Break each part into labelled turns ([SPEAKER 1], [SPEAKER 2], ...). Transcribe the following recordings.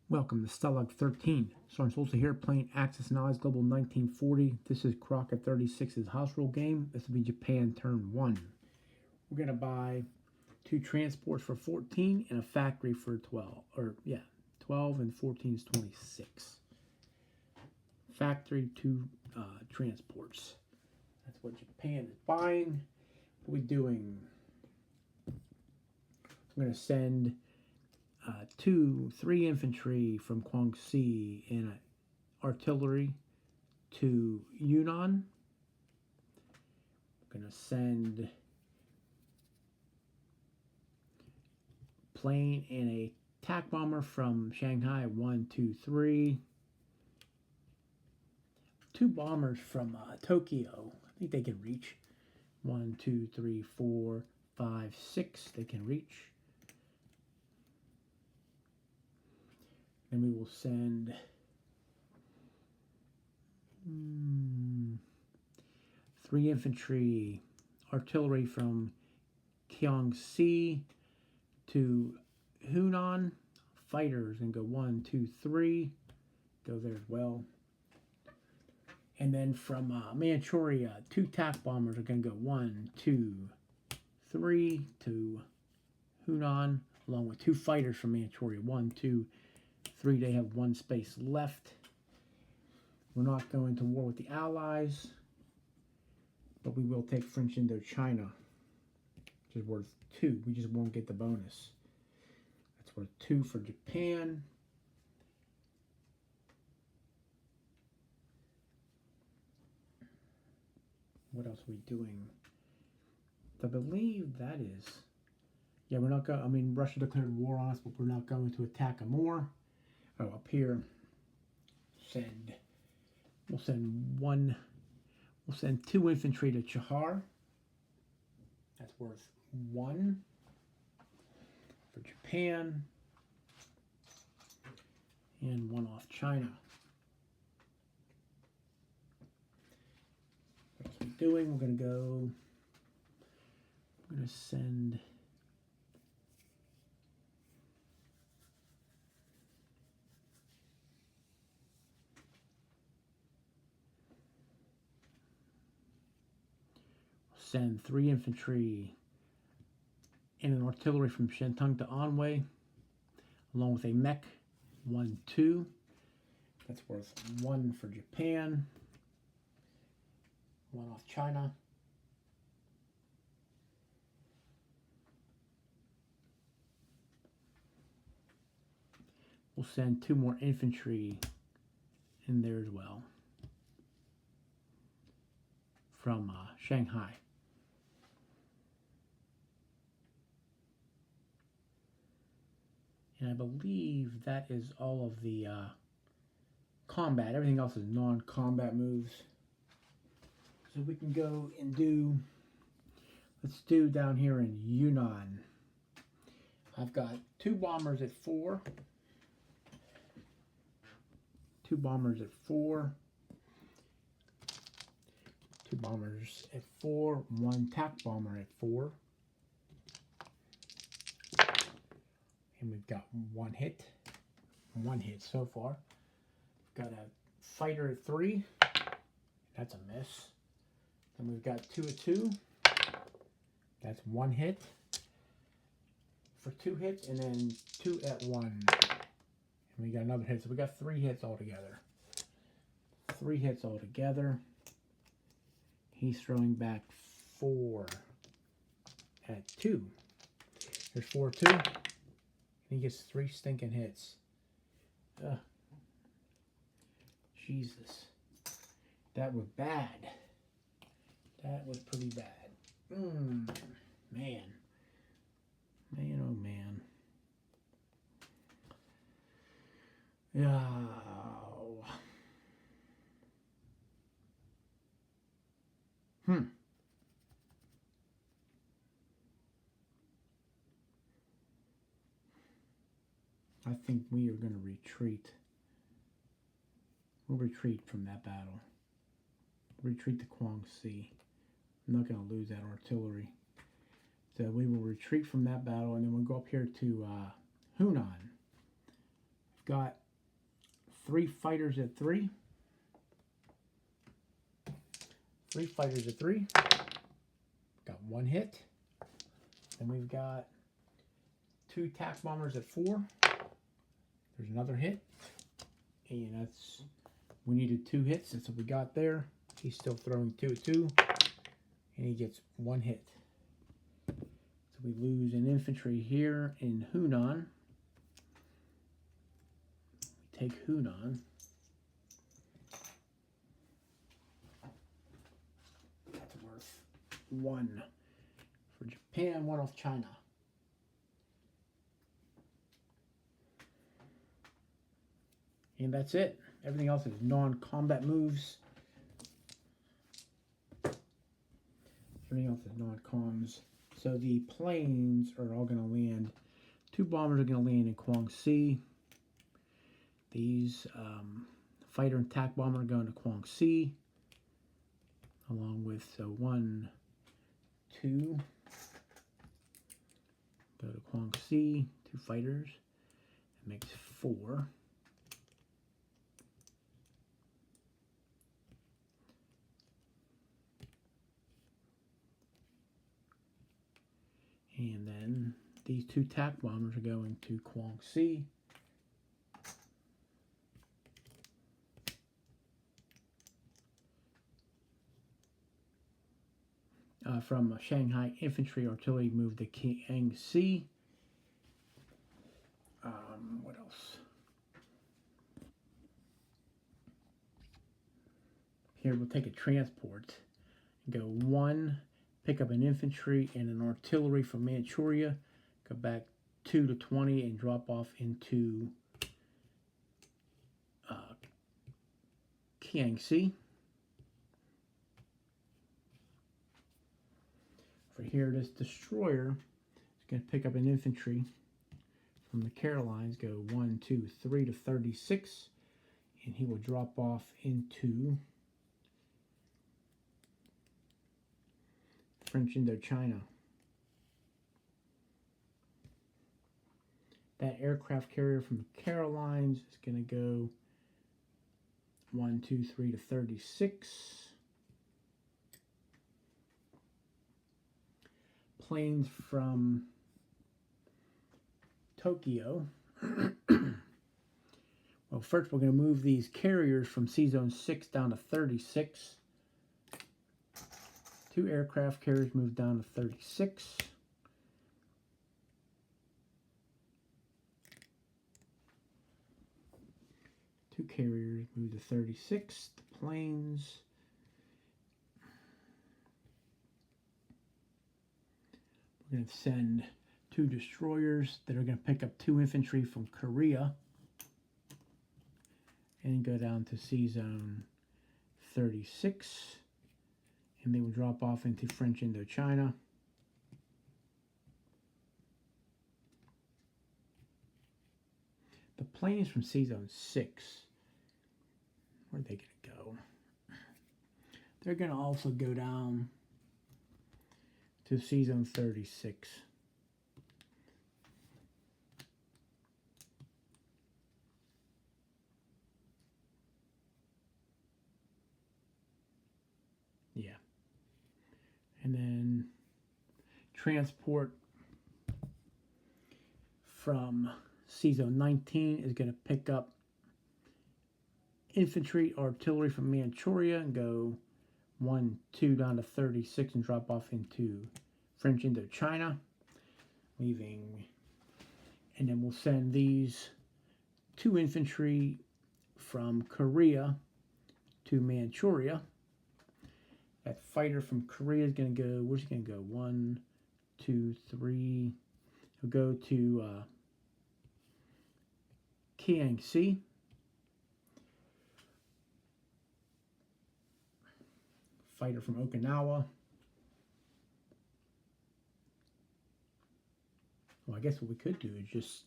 [SPEAKER 1] Welcome to Stalag 13. Sergeant Solstice here playing Axis&Allies Global 1940. This is Crockett 36's house rule game. This will be Japan turn 1. We're going to buy 2 transports for 14 and a factory for 12. 12 and 14 is 26. Factory, 2 transports. That's what Japan is buying. What are we doing? I'm going to send 3 infantry from Guangxi and artillery to Yunnan. I'm going to send plane and a attack bomber from Shanghai. 1, 2, 3. 2 bombers from Tokyo. I think they can reach. 1, 2, 3, 4, 5, 6. They can reach. And we will send 3 infantry artillery from Guangxi to Hunan. Fighters and go 1, 2, 3. Go there as well. And then from Manchuria, 2 attack bombers are going to go 1, 2, 3 to Hunan, along with 2 fighters from Manchuria. 1, 2, 3. They have 1 space left. We're not going to war with the Allies, but we will take French Indochina, which is worth 2. We just won't get the bonus. That's worth 2 for Japan. What else are we doing? I believe that is... Yeah, we're not going... I mean, Russia declared war on us, but we're not going to attack them more. Oh, up here, we'll send 2 infantry to Chahar. That's worth 1 for Japan, and 1 off China. What else are we doing? We're going to send... Send 3 infantry and an artillery from Shantung to Anhui, along with a mech. 1, 2. That's worth 1 for Japan. 1 off China. We'll send 2 more infantry in there as well from Shanghai. And I believe that is all of the combat. Everything else is non-combat moves. So we can go and do... Let's do down here in Yunnan. I've got 2 bombers at 4. 2 bombers at 4. 2 bombers at 4. 1 attack bomber at 4. And we've got 1 hit. 1 hit so far. Got a fighter at 3. That's a miss. Then we've got 2 at 2. That's 1 hit. For 2 hits, and then 2 at 1. And we got another hit. So we got 3 hits altogether. 3 hits altogether. He's throwing back 4 at 2. There's 4, 2. And he gets 3 stinking hits. Ugh. Jesus. That was bad. That was pretty bad. Man. Man, oh man. Oh. I think we are going to retreat. We'll retreat from that battle. Retreat to Guangxi. I'm not going to lose that artillery. So we will retreat from that battle, and then we'll go up here to Hunan. got 3 fighters at 3. 3 fighters at 3. Got 1 hit. Then we've got 2 attack bombers at 4. There's another hit. And that's, we needed 2 hits. That's what we got there. He's still throwing 2 at 2. And he gets 1 hit. So we lose an infantry here in Hunan. We take Hunan. That's worth 1 for Japan, 1 off China. And that's it. Everything else is non-combat moves. Everything else is non-coms. So the planes are all going to land. 2 bombers are going to land in Guangxi. These fighter and attack bomber are going to Guangxi. Along with, so 1, 2. Go to Guangxi. 2 fighters. That makes 4. And then these 2 attack bombers are going to Guangxi. From Shanghai Infantry Artillery moved to Kiangsi. What else? Here we'll take a transport. Go 1. Pick up an infantry and an artillery from Manchuria, go back 2 to 20 and drop off into Kiangsi. For here, this destroyer is going to pick up an infantry from the Carolines, go 1, 2, 3 to 36, and he will drop off into French Indochina. That aircraft carrier from the Carolines is going to go 1, 2, 3 to 36. Planes from Tokyo. Well, first we're going to move these carriers from C-Zone 6 down to 36. 2 aircraft carriers moved down to 36. Two carriers moved to 36. The planes. We're going to send 2 destroyers that are going to pick up 2 infantry from Korea and go down to C-Zone 36. And they will drop off into French Indochina. The planes from C-Zone 6, where are they going to go? They're going to also go down to C-Zone 36. Yeah. And then transport from C-Zone 19 is going to pick up infantry, artillery from Manchuria and go 1, 2 down to 36 and drop off into French Indochina, leaving. And then we'll send these 2 infantry from Korea to Manchuria. That fighter from Korea is going to go, where's he going to go? 1, 2, 3. He'll go to Kiangsi. Fighter from Okinawa. Well, I guess what we could do is just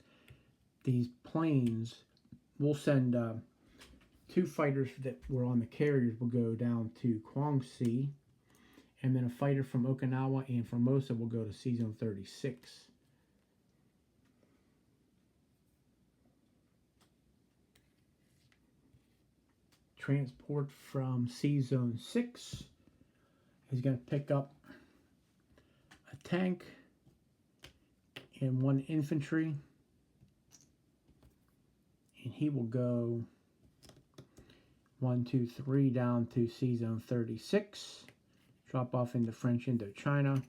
[SPEAKER 1] these planes, we'll send 2 fighters that were on the carriers will go down to Guangxi, and then a fighter from Okinawa and Formosa will go to C-Zone 36. transport from Sea Zone 6. He's going to pick up a tank and 1 infantry. And he will go 1, 2, 3 down to Sea Zone 36. Drop off into French Indochina.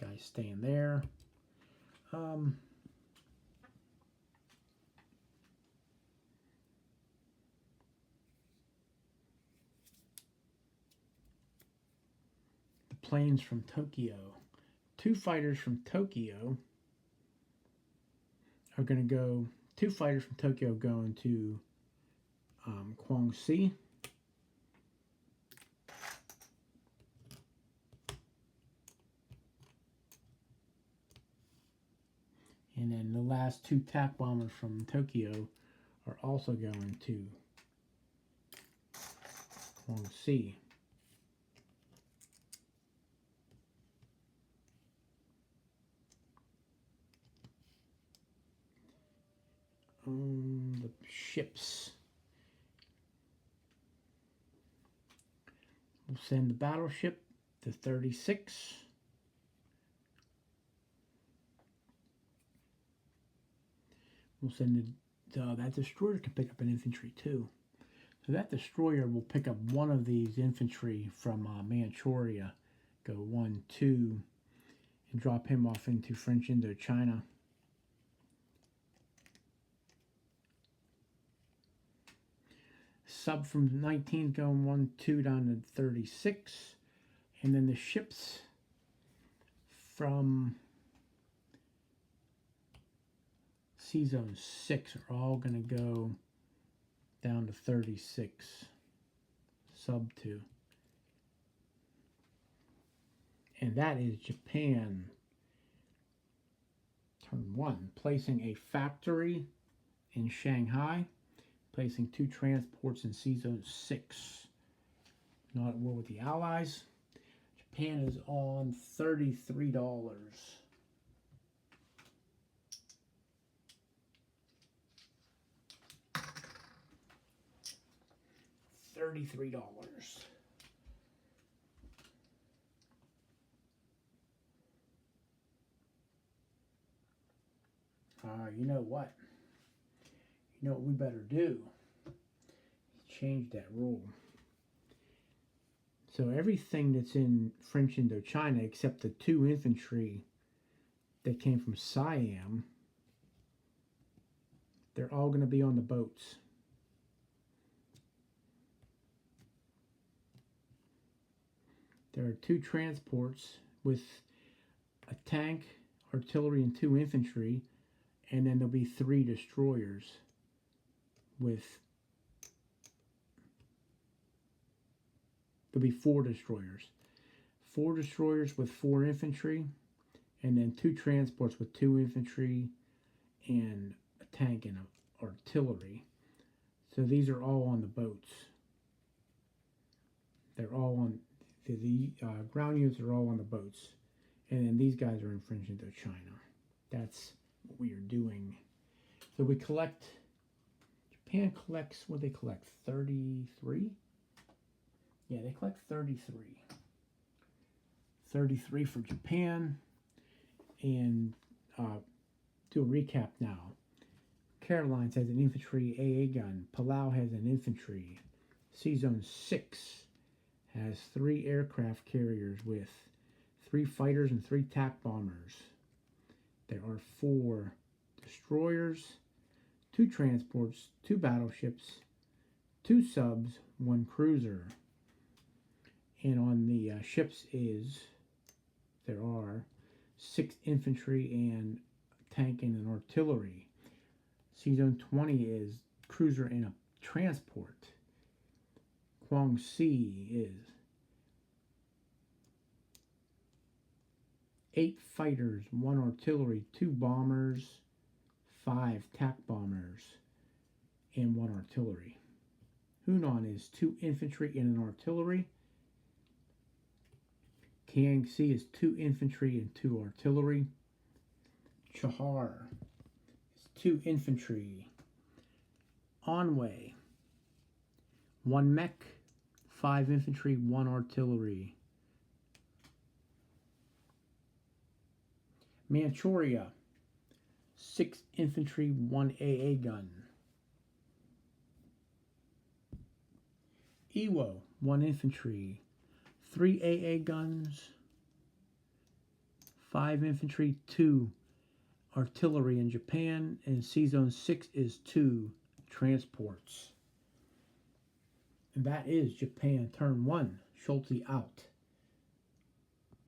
[SPEAKER 1] Guys staying there. The planes from Tokyo. 2 fighters from Tokyo are going to go. 2 fighters from Tokyo going to Guangxi. And then the last 2 TAC bombers from Tokyo are also going to Guangxi. The ships. We'll send the battleship to 36. We'll send that destroyer can pick up an infantry too. So that destroyer will pick up one of these infantry from Manchuria. Go 1, 2, and drop him off into French Indochina. Sub from 19 going 1, 2 down to 36. And then the ships from Sea Zone 6 are all going to go down to 36. Sub 2. And that is Japan. Turn 1. Placing a factory in Shanghai. Placing 2 transports in Sea Zone 6. Not at war with the Allies. Japan is on $33. $33. You know what? You know what we better do? Change that rule. So everything that's in French Indochina except the 2 infantry that came from Siam, they're all going to be on the boats. There are 2 transports with a tank, artillery, and 2 infantry, and then there'll be 3 destroyers with, there'll be 4 destroyers. 4 destroyers with 4 infantry, and then 2 transports with 2 infantry and a tank and artillery. So these are all on the boats. They're all on, the ground units are all on the boats. And then these guys are in French Indochina. That's what we are doing. So we collect, Japan collects, what they collect, 33? Yeah, they collect 33. 33 for Japan. And do a recap now. Carolines has an infantry AA gun. Palau has an infantry. Sea Zone 6 has 3 aircraft carriers with 3 fighters and 3 TAC bombers. There are 4 destroyers, 2 transports, 2 battleships, 2 subs, 1 cruiser. And on the ships there are 6 infantry and tank and an artillery. Sea Zone 20 is cruiser and a transport. Guangxi is 8 fighters, 1 artillery, 2 bombers, 5 TAC bombers, and 1 artillery. Hunan is 2 infantry and an artillery. Kiangsi is 2 infantry and 2 artillery. Chahar is 2 infantry. Onway, 1 mech, 5 infantry, 1 artillery. Manchuria, 6 infantry, 1 AA gun. Iwo, 1 infantry, 3 AA guns, 5 infantry, 2 artillery in Japan, and C-Zone 6 is 2 transports. And that is Japan turn 1. Schulte out.